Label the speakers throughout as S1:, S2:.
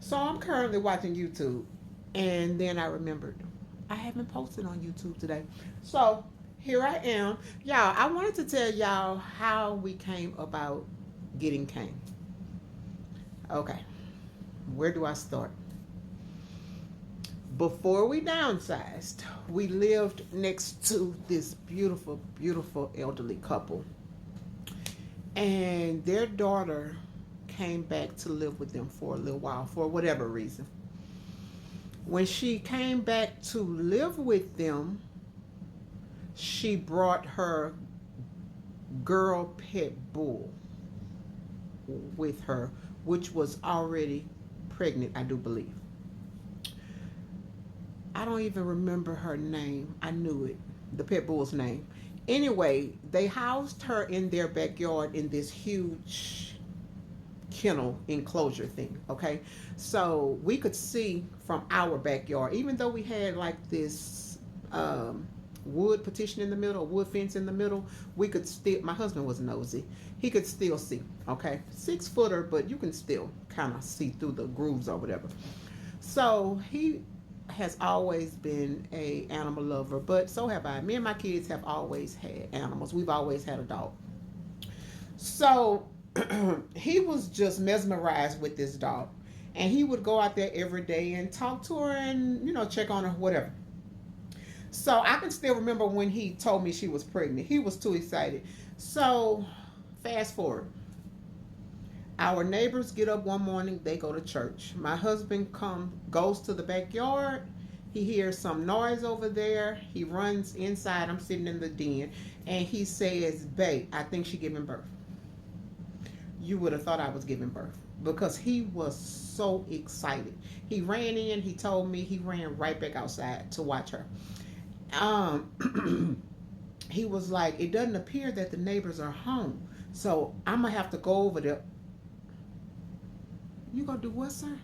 S1: So I'm currently watching YouTube, and then I remembered I haven't posted on YouTube today. So here I am. Y'all, I wanted to tell y'all how we came about getting cane. Okay, where do I start? Before we downsized, we lived next to this beautiful, beautiful elderly couple, and their daughter came back to live with them for a little while for whatever reason. When she came back to live with them, she brought her girl pit bull with her, which was already pregnant, I do believe. I don't even remember her name. I knew it, the pit bull's name. Anyway, they housed her in their backyard in this huge kennel enclosure thing. Okay, so we could see from our backyard, even though we had like this wood partition in the middle, wood fence in the middle, we could still, my husband was nosy, he could still see. Okay, 6 footer, but you can still kind of see through the grooves or whatever. So he has always been a animal lover, but so have I. Me and my kids have always had animals. We've always had a dog. So he was just mesmerized with this dog. And he would go out there every day and talk to her and, check on her, whatever. So I can still remember when he told me she was pregnant. He was too excited. So fast forward. Our neighbors get up one morning, they go to church. My husband goes to the backyard. He hears some noise over there. He runs inside. I'm sitting in the den. And he says, babe, I think she's giving birth. You would have thought I was giving birth because he was so excited. He ran in, he told me, he ran right back outside to watch her. He was like, it doesn't appear that the neighbors are home. So I'm going to have to go over there. You gonna do what, sir?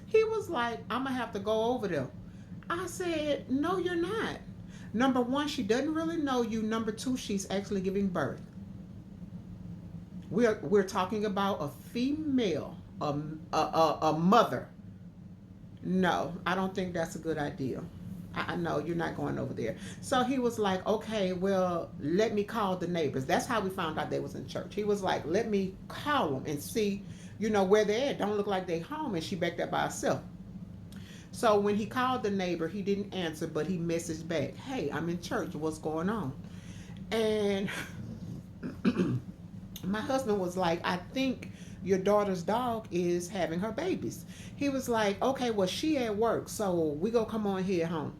S1: He was like, I'm gonna have to go over there. I said, no, you're not. Number one, she doesn't really know you. Number two, she's actually giving birth. We're talking about a female, a mother. No, I don't think that's a good idea. I know you're not going over there. So he was like, okay, well, let me call the neighbors. That's how we found out they was in church. He was like, let me call them and see, where they're at. Don't look like they home. And she back there by herself. So when he called the neighbor, he didn't answer, but he messaged back, hey, I'm in church. What's going on? And my husband was like, I think your daughter's dog is having her babies. He was like, okay, well, she at work, so we go come on here home.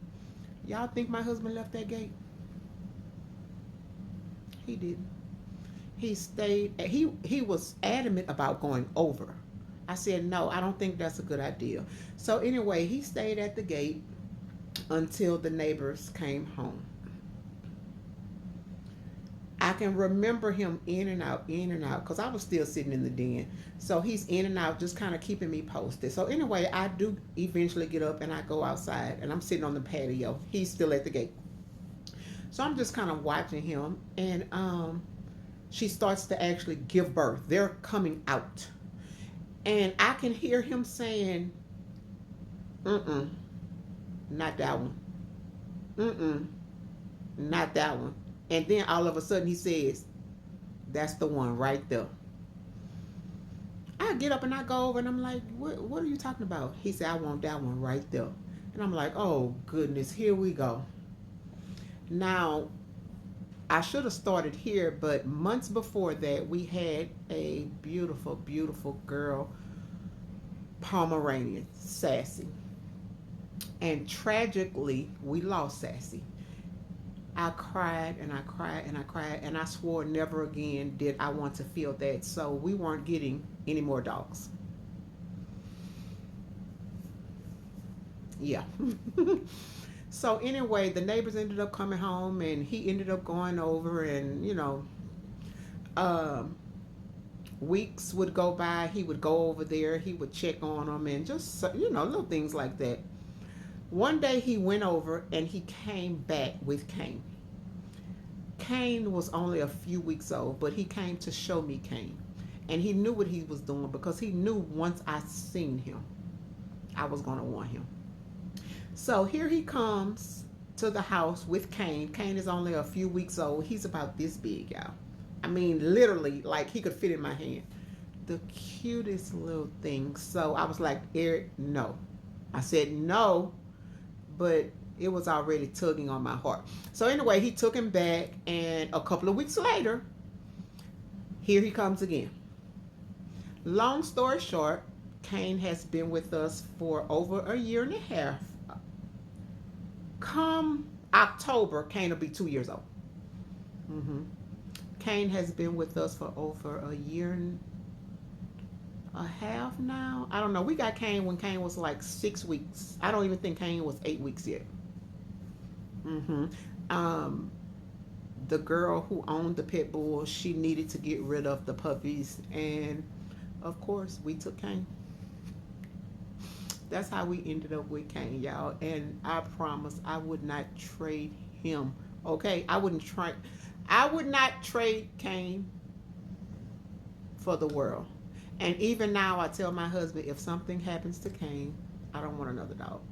S1: Y'all think my husband left that gate? He didn't. He stayed. He was adamant about going over. I said, no, I don't think that's a good idea. So anyway, he stayed at the gate until the neighbors came home. I can remember him in and out, because I was still sitting in the den. So he's in and out, just kind of keeping me posted. So anyway, I do eventually get up and I go outside, and I'm sitting on the patio. He's still at the gate. So I'm just kind of watching him, and she starts to actually give birth. They're coming out. And I can hear him saying, mm-mm, not that one. Mm-mm, not that one. And then all of a sudden he says, that's the one right there. I get up and I go over and I'm like, what are you talking about? He said, I want that one right there. And I'm like, oh goodness, here we go. Now, I should have started here, but months before that, we had a beautiful, beautiful girl, Pomeranian, Sassy. And tragically, we lost Sassy. I cried and I cried and I cried, and I swore never again did I want to feel that. So we weren't getting any more dogs. Yeah. So anyway, the neighbors ended up coming home, and he ended up going over, and um, weeks would go by. He would go over there. He would check on them, and just little things like that. One day he went over and he came back with Cane. Cane was only a few weeks old, but he came to show me Cane. And he knew what he was doing, because he knew once I seen him. I was going to want him. So here he comes to the house with Caine. Caine is only a few weeks old. He's about this big, y'all. I mean, literally, like he could fit in my hand. The cutest little thing. So I was like, Eric, no. I said no, but it was already tugging on my heart. So anyway, he took him back, and a couple of weeks later, here he comes again. Long story short, Caine has been with us for over a year and a half. Come October, Caine will be 2 years old. Mm-hmm. Caine has been with us for over a year and a half now. I don't know. We got Caine when Caine was like 6 weeks. I don't even think Caine was 8 weeks yet. Mm-hmm. Um, the girl who owned the Pitbull, she needed to get rid of the puppies, and of course, we took Caine. That's how we ended up with Caine, y'all. And I promise I would not trade him. Okay, I would not trade Caine for the world. And even now, I tell my husband, if something happens to Caine, I don't want another dog.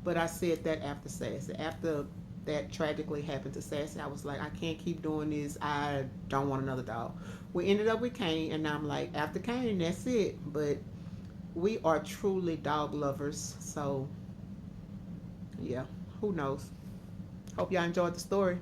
S1: But I said that after Sassy. After that tragically happened to Sassy, I was like, I can't keep doing this. I don't want another dog. We ended up with Caine, and now I'm like, after Caine, that's it. But we are truly dog lovers. So, yeah, who knows? Hope y'all enjoyed the story.